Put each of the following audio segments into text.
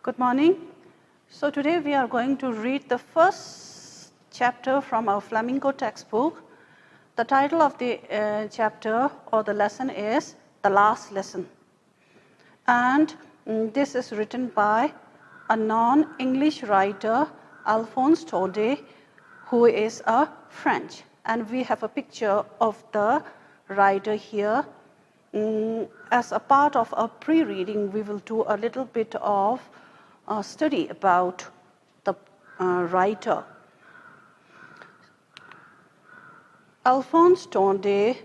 Good morning. So today we are going to read the first chapter from our Flamingo textbook. The title of the chapter or the lesson is The Last Lesson. And this is written by a non-English writer, Alphonse Daudet, who is a French. And we have a picture of the writer here. As a part of our pre-reading, we will do a little bit of study about the writer. Alphonse Daudet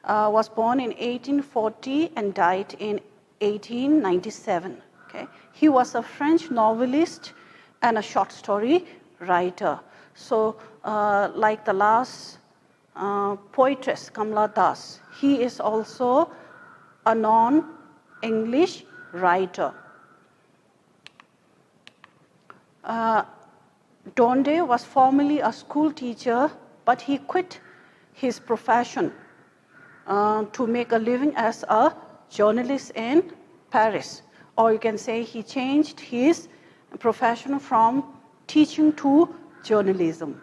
was born in 1840 and died in 1897. Okay? He was a French novelist and a short story writer. So like the last poetess, Kamala Das, he is also a non-English writer. Daudet was formerly a school teacher, but he quit his profession to make a living as a journalist in Paris. Or you can say he changed his profession from teaching to journalism.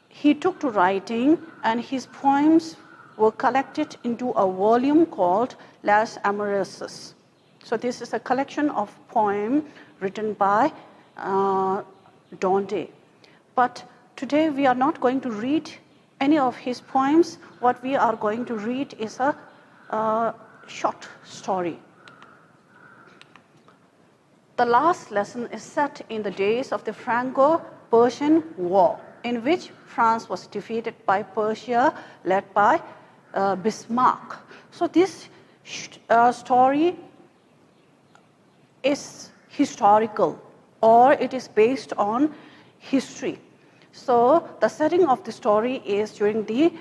He took to writing, and his poems were collected into a volume called Les Amoureuses. So this is a collection of poems written by Daudet. But today we are not going to read any of his poems. What we are going to read is a short story. The last lesson is set in the days of the Franco-Persian War, in which France was defeated by Persia, led by Bismarck. So this story is historical, or it is based on history. So the setting of the story is during the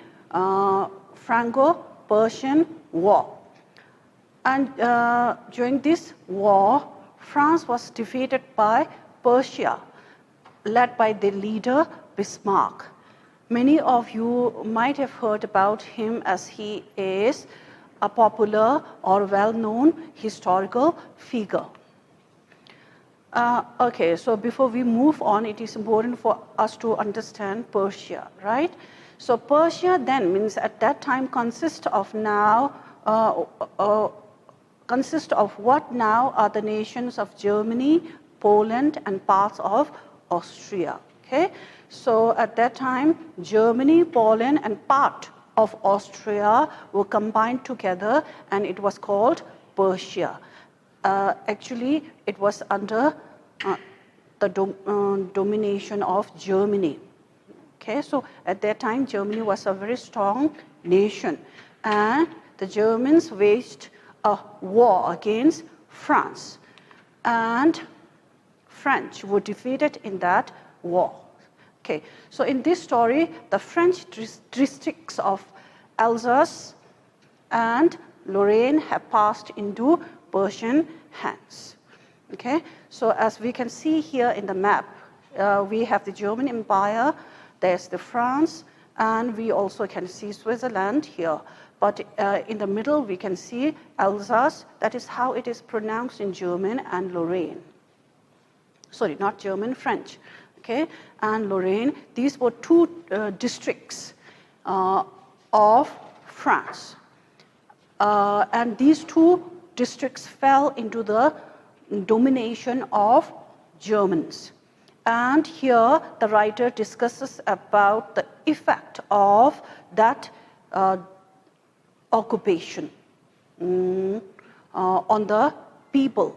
Franco-Persian War. And during this war, France was defeated by Persia, led by the leader Bismarck. Many of you might have heard about him, as he is a popular or well-known historical figure. Okay, so before we move on, it is important for us to understand Persia, right? So Persia then means at that time consists of what now are the nations of Germany, Poland, and parts of Austria. Okay, so at that time, Germany, Poland, and part of Austria were combined together, and it was called Persia. Actually, it was under the domination of Germany. Okay, so at that time, Germany was a very strong nation, and the Germans waged a war against France, and French were defeated in that war. Okay, so in this story, the French districts of Alsace and Lorraine have passed into Persian hands. Okay, so as we can see here in the map, we have the German Empire, there's the France, and we also can see Switzerland here. But in the middle, we can see Alsace. That is how it is pronounced in German, and Lorraine. Sorry, not German, French. Okay, and Lorraine. These were two districts of France. And these two districts fell into the domination of Germans. And here the writer discusses about the effect of that occupation on the people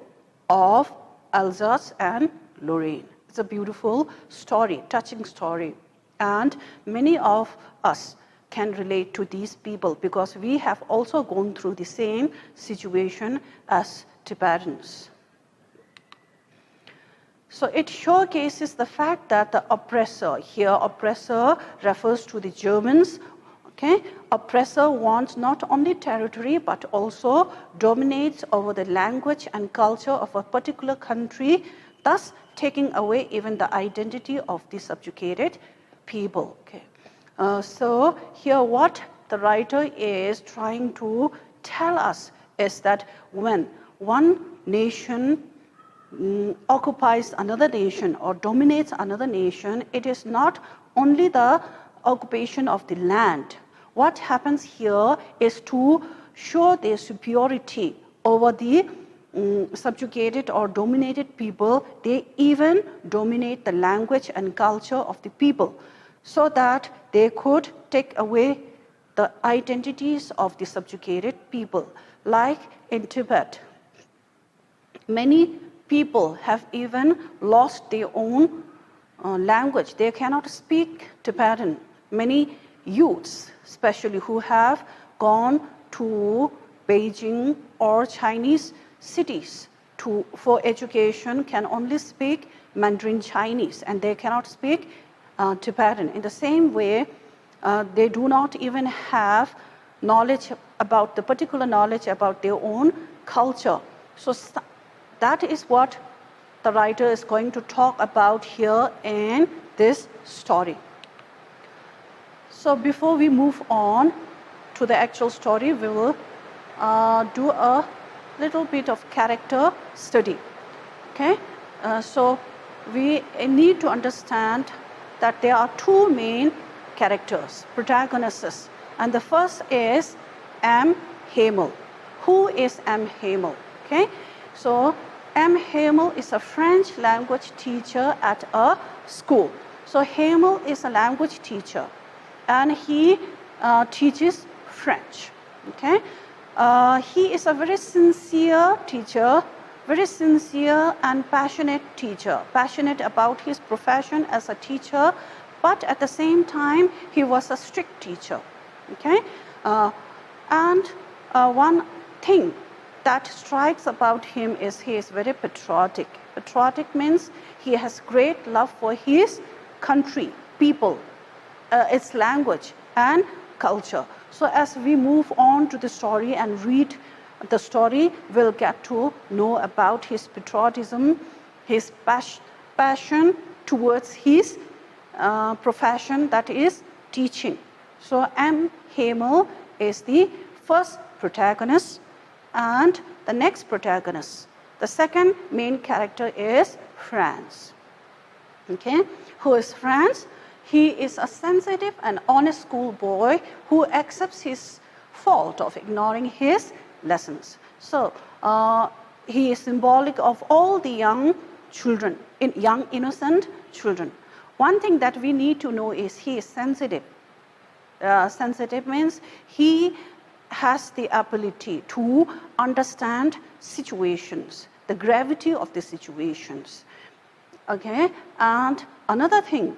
of Alsace and Lorraine. It's a beautiful story, touching story. And many of us can relate to these people because we have also gone through the same situation as Tibetans. So it showcases the fact that the oppressor, here oppressor refers to the Germans, okay? Oppressor wants not only territory but also dominates over the language and culture of a particular country, thus taking away even the identity of the subjugated people. Okay? So here what the writer is trying to tell us is that when one nation occupies another nation or dominates another nation, it is not only the occupation of the land. What happens here is to show their superiority over the subjugated or dominated people. They even dominate the language and culture of the people so that they could take away the identities of the subjugated people. Like in Tibet, many people have even lost their own language. They cannot speak Tibetan. Many youths, especially who have gone to Beijing or Chinese cities for education, can only speak Mandarin Chinese, and they cannot speak Tibetan. In the same way, they do not even have knowledge about the particular knowledge about their own culture. So that is what the writer is going to talk about here in this story. So before we move on to the actual story, we will do a little bit of character study. Okay? So we need to understand that there are two main characters, protagonists. And the first is M. Hamel. Who is M. Hamel? Okay? So M. Hamel is a French language teacher at a school. So Hamel is a language teacher, and he teaches French. Okay? He is a very sincere teacher, very sincere and passionate teacher, passionate about his profession as a teacher, but at the same time, he was a strict teacher. Okay? And one thing that strikes about him is he is very patriotic. Patriotic means he has great love for his country, people, its language and culture. So as we move on to the story and read the story, we'll get to know about his patriotism, his passion towards his profession, that is teaching. So M. Hamel is the first protagonist, and the next protagonist, the second main character, is Franz. Okay? Who is Franz? He is a sensitive and honest schoolboy who accepts his fault of ignoring his lessons. So he is symbolic of all the young children, young innocent children. One thing that we need to know is he is sensitive. Sensitive means he has the ability to understand situations, the gravity of the situations. Okay? And another thing,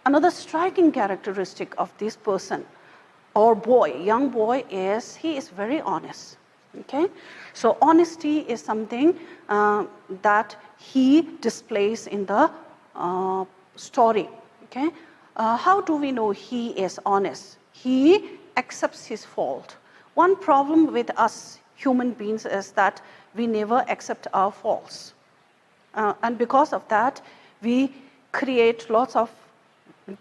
another striking characteristic of this person or boy, young boy, is he is very honest. Okay? So honesty is something that he displays in the story. Okay? How do we know he is honest? He accepts his fault. One problem with us human beings is that we never accept our faults. And because of that, we create lots of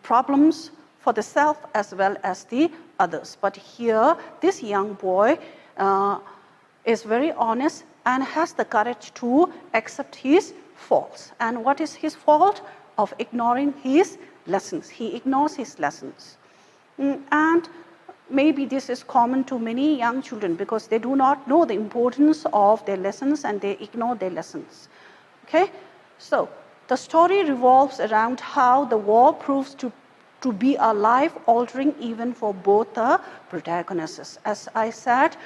problems for the self as well as the others. But here, this young boy is very honest and has the courage to accept his faults. And what is his fault? Of ignoring his lessons. He ignores his lessons. And maybe this is common to many young children because they do not know the importance of their lessons and they ignore their lessons. Okay? So the story revolves around how the war proves to be a life-altering event for both the protagonists. As I said,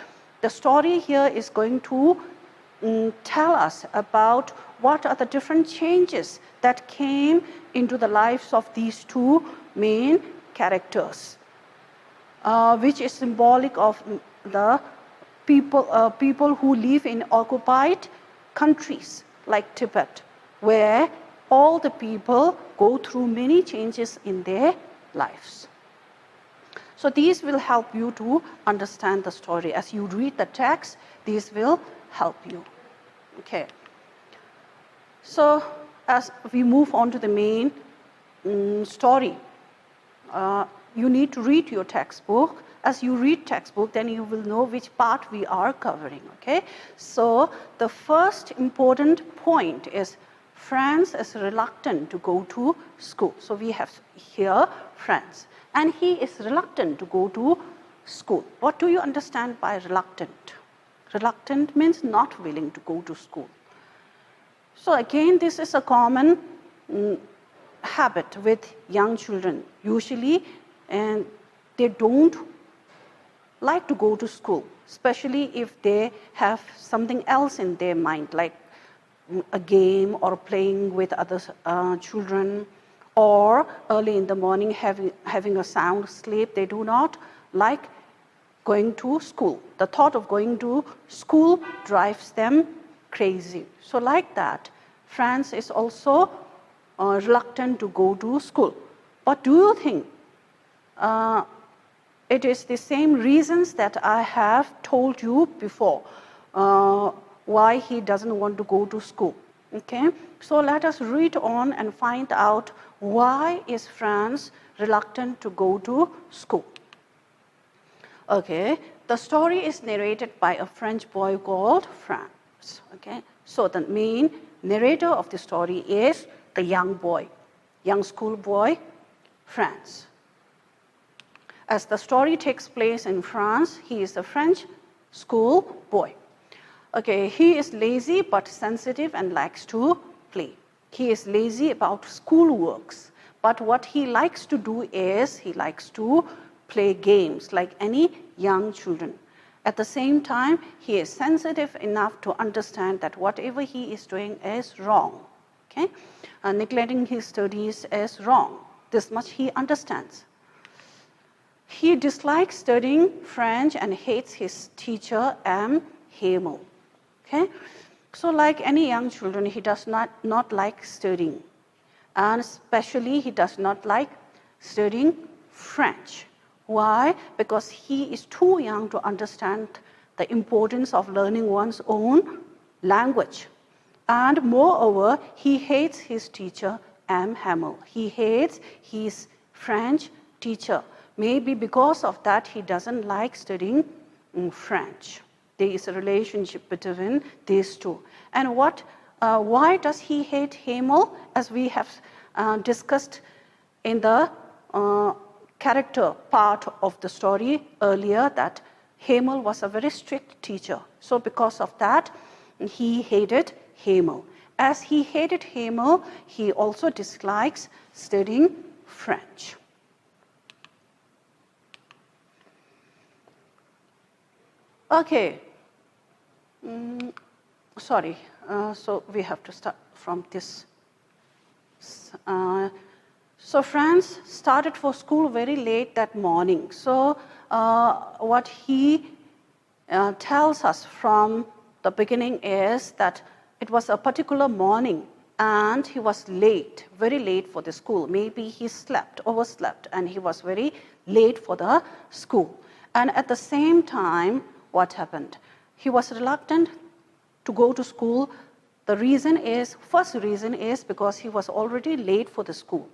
the story here is going to tell us about what are the different changes that came into the lives of these two main characters, which is symbolic of the people who live in occupied countries like Tibet, where all the people go through many changes in their lives. So these will help you to understand the story. As you read the text, these will help you. Okay. So as we move on to the main story, you need to read your textbook as you read textbook, then you will know which part we are covering, okay? So the first important point is Franz is reluctant to go to school. So we have here Franz, and he is reluctant to go to school. What do you understand by reluctant? Reluctant means not willing to go to school. So again, this is a common habit with young children. Usually, and they don't like to go to school, especially if they have something else in their mind, like a game or playing with other children, or early in the morning having a sound sleep. They do not like going to school. The thought of going to school drives them crazy. So like that, Franz is also reluctant to go to school. But do you think it is the same reasons that I have told you before why he doesn't want to go to school? Okay, so let us read on and find out why is Franz reluctant to go to school. Okay, the story is narrated by a French boy called Franz. Okay, so the main narrator of the story is the young boy, young school boy, Franz. As the story takes place in France, he is a French school boy. Okay, he is lazy but sensitive and likes to play. He is lazy about school works, but what he likes to do is he likes to play games like any young children. At the same time, he is sensitive enough to understand that whatever he is doing is wrong. Okay? Neglecting his studies is wrong. This much he understands. He dislikes studying French and hates his teacher, M. Hamel. Okay? So like any young children, he does not like studying. And especially he does not like studying French. Why? Because he is too young to understand the importance of learning one's own language. And moreover, he hates his teacher, M. Hamel. He hates his French teacher. Maybe because of that, he doesn't like studying French. There is a relationship between these two. And why does he hate Hamel? As we have discussed in the character part of the story earlier, that Hamel was a very strict teacher. So because of that, he hated Hamel. As he hated Hamel, he also dislikes studying French. Okay. Sorry. So we have to start from this. So Franz started for school very late that morning. So what he tells us from the beginning is that it was a particular morning and he was late, very late for the school. Maybe he overslept, and he was very late for the school. And at the same time, what happened? He was reluctant to go to school. The first reason is because he was already late for the school.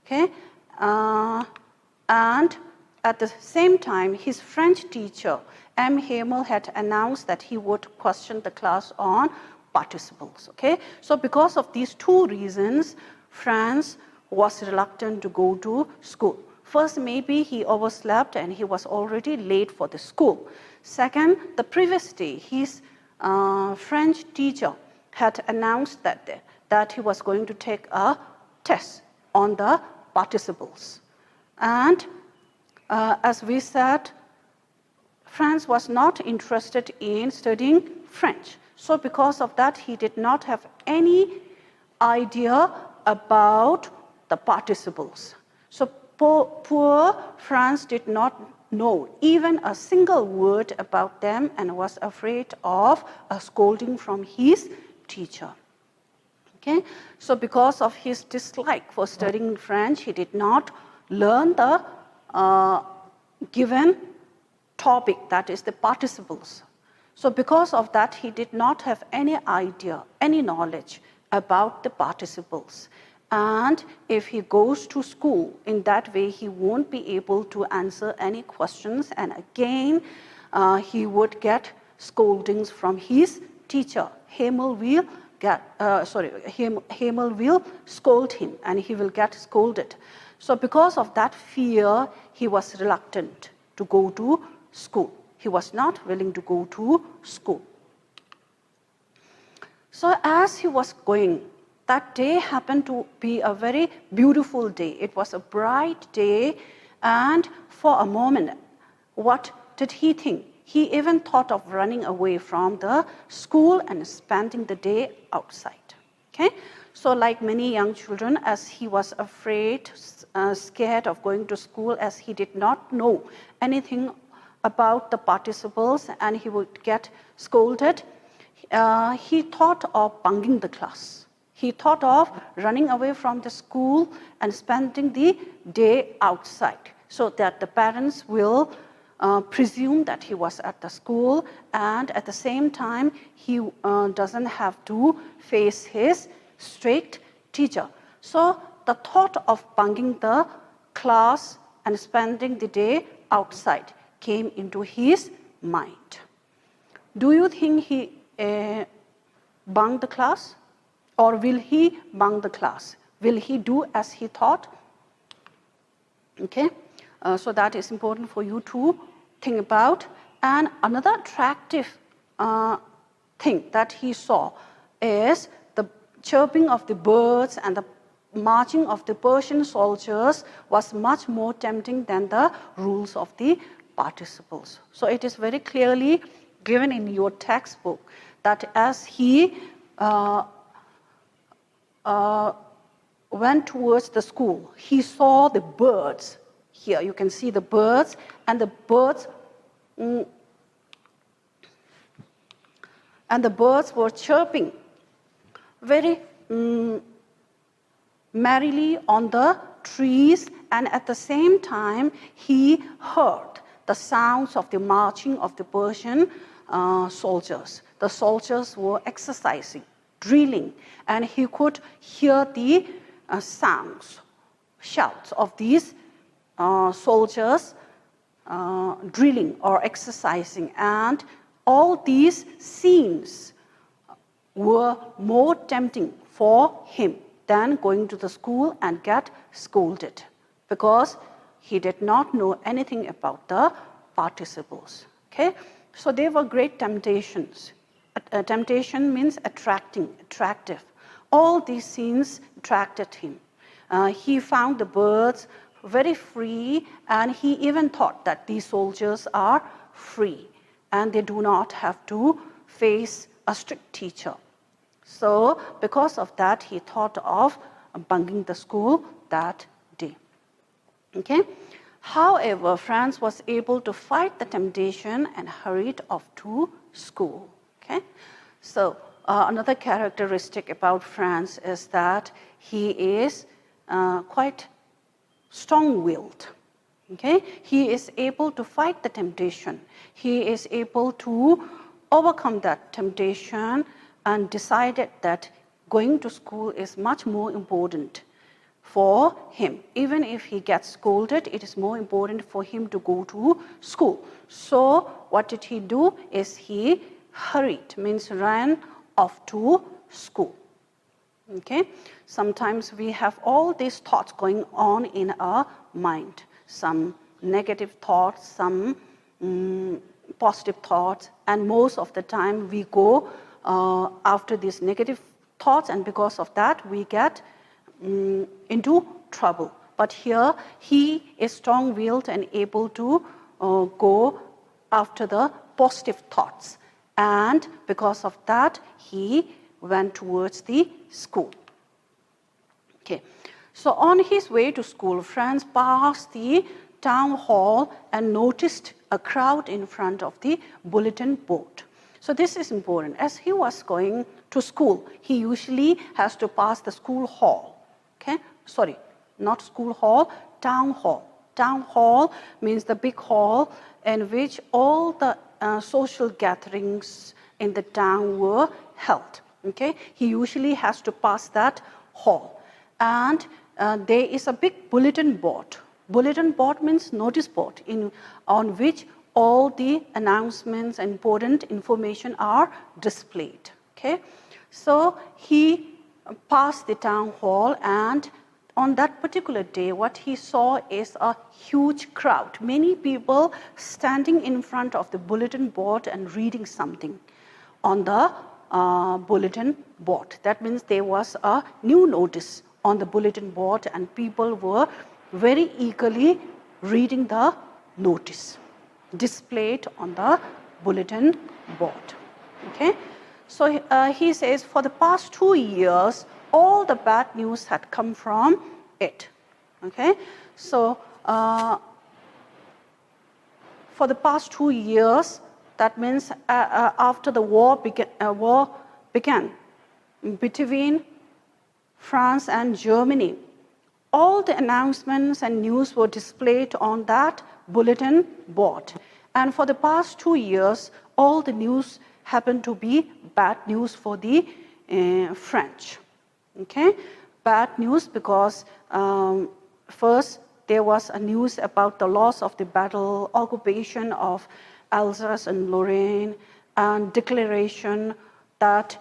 Okay? And at the same time, his French teacher, M. Hamel, had announced that he would question the class on participles. Okay? So because of these two reasons, Franz was reluctant to go to school. First, maybe he overslept and he was already late for the school. Second, the previous day, his French teacher had announced that he was going to take a test on the participles. And as we said, Franz was not interested in studying French. So because of that, he did not have any idea about the participles. So poor Franz did not know even a single word about them and was afraid of a scolding from his teacher. Okay? So because of his dislike for studying French, he did not learn the given topic, that is the participles. So because of that, he did not have any idea, any knowledge about the participles. And if he goes to school, in that way, he won't be able to answer any questions. And again, he would get scoldings from his teacher. Hemel will scold him, and he will get scolded. So because of that fear, he was reluctant to go to school. He was not willing to go to school. So as he was going, that day happened to be a very beautiful day. It was a bright day, and for a moment, what did he think? He even thought of running away from the school and spending the day outside. Okay? So like many young children, as he was afraid, scared of going to school, as he did not know anything about the participles and he would get scolded, he thought of bunking the class. He thought of running away from the school and spending the day outside so that the parents will presume that he was at the school, and at the same time, he doesn't have to face his strict teacher. So the thought of bunking the class and spending the day outside came into his mind. Do you think he bunked the class? Or will he bunk the class? Will he do as he thought? Okay, so that is important for you to think about. And another attractive thing that he saw is the chirping of the birds and the marching of the Persian soldiers was much more tempting than the rules of the participles. So it is very clearly given in your textbook that as he went towards the school, he saw the birds. Here you can see the birds, and the birds were chirping very merrily on the trees, and at the same time he heard the sounds of the marching of the Persian soldiers. The soldiers were exercising, drilling, and he could hear the sounds, shouts of these soldiers drilling or exercising, and all these scenes were more tempting for him than going to the school and get scolded, because he did not know anything about the participles. Okay, so they were great temptations. Temptation means attracting, attractive. All these scenes attracted him. He found the birds very free, and he even thought that these soldiers are free and they do not have to face a strict teacher. So because of that, he thought of bunking the school that day. Okay? However, Franz was able to fight the temptation and hurried off to school. Okay? So another characteristic about Franz is that he is quite strong-willed. Okay? He is able to fight the temptation. He is able to overcome that temptation and decided that going to school is much more important for him. Even if he gets scolded, it is more important for him to go to school. So what did he do is he hurried, means ran off to school. Okay? Sometimes we have all these thoughts going on in our mind. Some negative thoughts, some positive thoughts, and most of the time we go after these negative thoughts, and because of that we get into trouble. But here he is strong-willed and able to go after the positive thoughts, and because of that he went towards the school. Okay, so on his way to school, Franz passed the town hall and noticed a crowd in front of the bulletin board. So this is important. As he was going to school, he usually has to pass the school hall. Okay, sorry, not school hall, town hall. Town hall means the big hall in which all the social gatherings in the town were held. Okay, he usually has to pass that hall. and there is a big bulletin board. Bulletin board means notice board on which all the announcements and important information are displayed. Okay, so he passed the town hall, and on that particular day, what he saw is a huge crowd, many people standing in front of the bulletin board and reading something on the bulletin board. That means there was a new notice on the bulletin board, and people were very eagerly reading the notice displayed on the bulletin board. Okay, so he says for the past 2 years, all the bad news had come from it. Okay, so for the past 2 years, that means after the war began between France and Germany, all the announcements and news were displayed on that bulletin board. And for the past 2 years, all the news happened to be bad news for the French. Okay, bad news because first there was a news about the loss of the battle, occupation of Alsace and Lorraine, and declaration that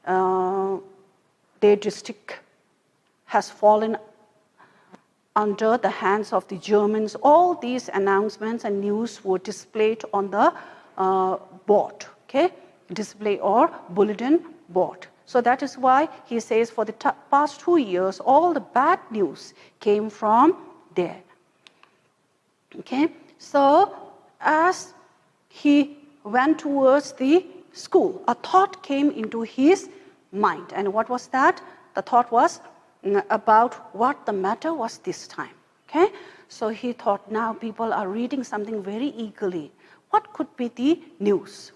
their district has fallen under the hands of the Germans. All these announcements and news were displayed on the board, okay, display or bulletin board. So that is why he says for the past 2 years, all the bad news came from there. Okay, so as he went towards the school, a thought came into his mind. And what was that? The thought was about what the matter was this time. Okay, so he thought, now people are reading something very eagerly. What could be the news?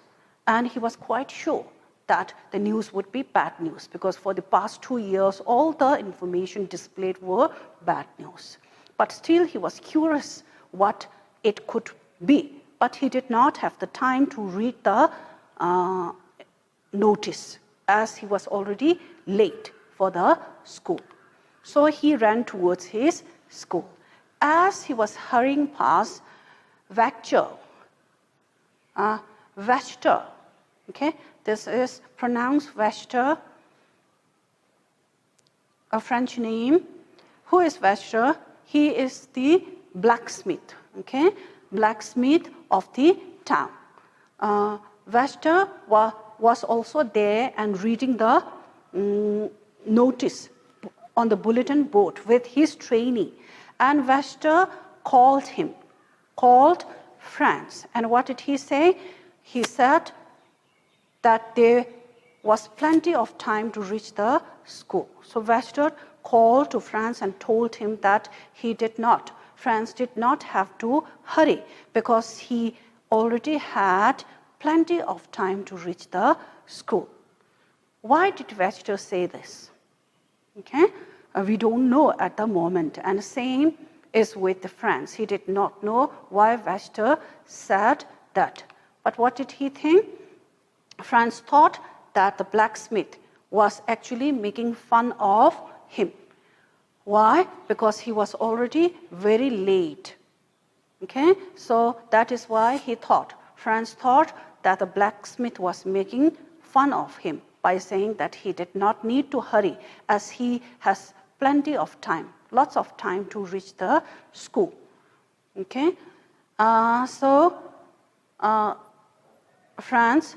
And he was quite sure that the news would be bad news, because for the past 2 years, all the information displayed were bad news. But still he was curious what it could be. But he did not have the time to read the notice, as he was already late for the school. So he ran towards his school. As he was hurrying past Vector, okay, this is pronounced Vector, a French name. Who is Vector? He is the blacksmith, okay, blacksmith of the town. Vector was also there and reading the notice on the bulletin board with his trainee. And Vector called Franz. And what did he say? He said that there was plenty of time to reach the school. So Vector called to Franz and told him that Franz did not have to hurry, because he already had plenty of time to reach the school. Why did Vector say this? Okay, we don't know at the moment. And the same is with Franz. He did not know why Vector said that. But what did he think? Franz thought that the blacksmith was actually making fun of him. Why? Because he was already very late. Okay, so that is why Franz thought that the blacksmith was making fun of him by saying that he did not need to hurry, as he has plenty of time, lots of time to reach the school. Okay, so Franz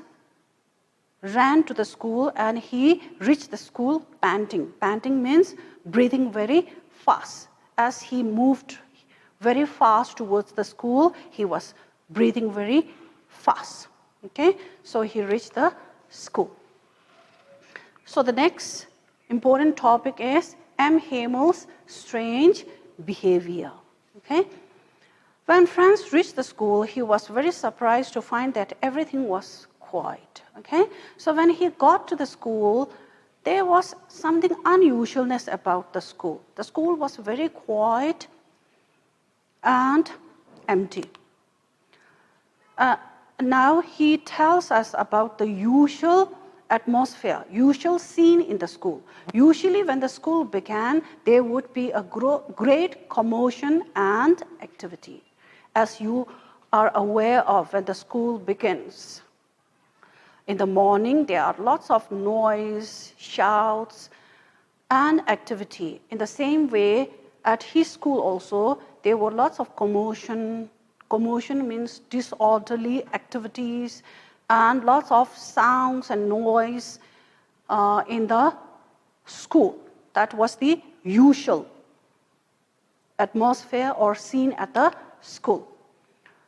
ran to the school, and he reached the school panting. Panting means breathing very fast. As he moved very fast towards the school, he was breathing very fast. Okay, so he reached the school. So the next important topic is M. Hamel's strange behavior. Okay, when Franz reached the school, he was very surprised to find that everything was quiet. Okay, so when he got to the school, there was something unusualness about the school. The school was very quiet and empty. Now he tells us about the usual atmosphere, usual scene in the school. Usually when the school began, there would be a great commotion and activity, as you are aware of when the school begins. In the morning, there are lots of noise, shouts, and activity. In the same way, at his school also, there were lots of commotion. Commotion means disorderly activities and lots of sounds and noise in the school. That was the usual atmosphere or scene at the school.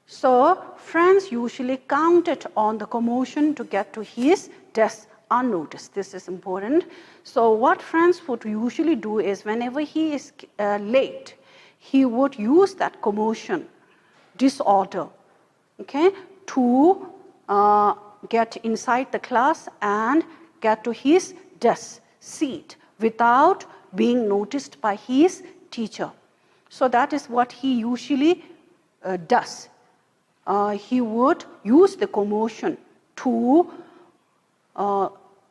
So Franz usually counted on the commotion to get to his desk unnoticed. This is important. So what Franz would usually do is whenever he is late, he would use that commotion, disorder, okay, to get inside the class and get to his desk seat without being noticed by his teacher. So that is what he usually does. He would use the commotion to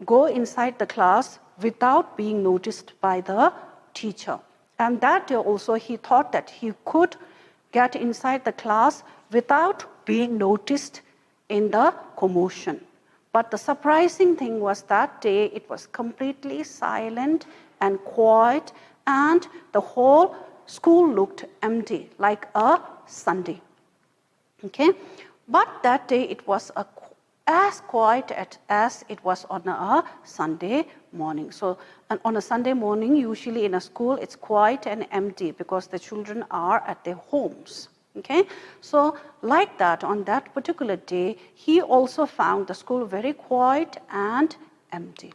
go inside the class without being noticed by the teacher. And that day also he thought that he could get inside the class without being noticed in the commotion. But the surprising thing was that day it was completely silent and quiet, and the whole school looked empty, like a Sunday. Okay? But that day it was as quiet as it was on a Sunday morning. So on a Sunday morning, usually in a school, it's quiet and empty because the children are at their homes. Okay? So like that, on that particular day, he also found the school very quiet and empty.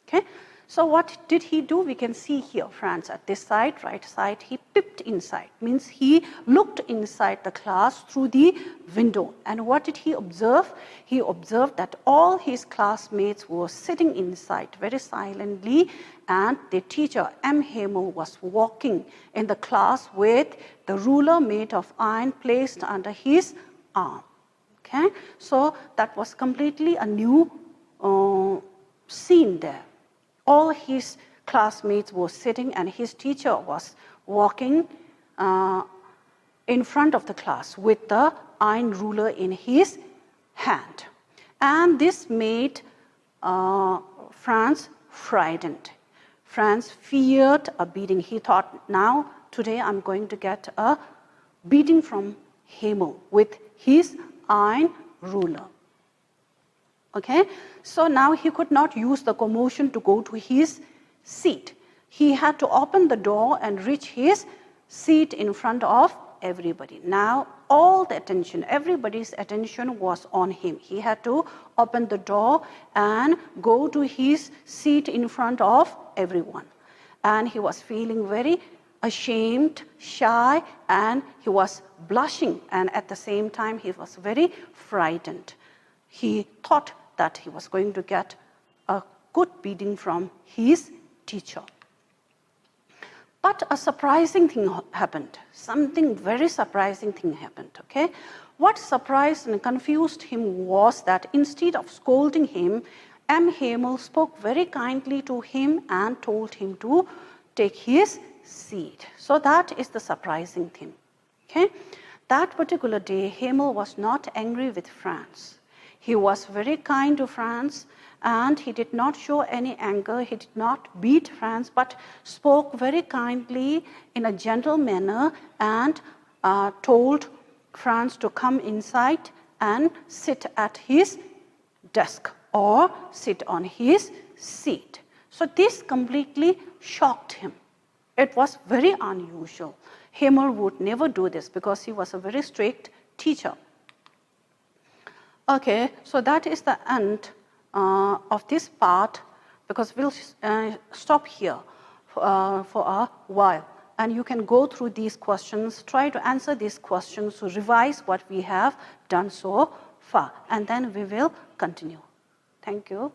Okay? So what did he do? We can see here, Franz, at this side, right side, he peeped inside. Means he looked inside the class through the window. And what did he observe? He observed that all his classmates were sitting inside very silently, and the teacher, M. Hemel, was walking in the class with the ruler made of iron placed under his arm. Okay? So that was completely a new scene there. All his classmates were sitting and his teacher was walking in front of the class with the iron ruler in his hand. And this made Franz frightened. Franz feared a beating. He thought, now, today I'm going to get a beating from Hemel with his iron ruler. Okay, so now he could not use the commotion to go to his seat. He had to open the door and reach his seat in front of everybody. Now all the attention, everybody's attention was on him. He had to open the door and go to his seat in front of everyone. And he was feeling very ashamed, shy, and he was blushing. And at the same time, he was very frightened. He thought that he was going to get a good beating from his teacher. But a surprising thing happened. Something very surprising thing happened, okay? What surprised and confused him was that instead of scolding him, M. Hemel spoke very kindly to him and told him to take his seat. So that is the surprising thing, okay? That particular day, Hemel was not angry with Franz. He was very kind to Franz, and he did not show any anger. He did not beat Franz, but spoke very kindly in a gentle manner and told Franz to come inside and sit at his desk or sit on his seat. So this completely shocked him. It was very unusual. Hemel would never do this because he was a very strict teacher. Okay, so that is the end of this part, because we'll stop here for a while. And you can go through these questions, try to answer these questions, to revise what we have done so far. And then we will continue. Thank you.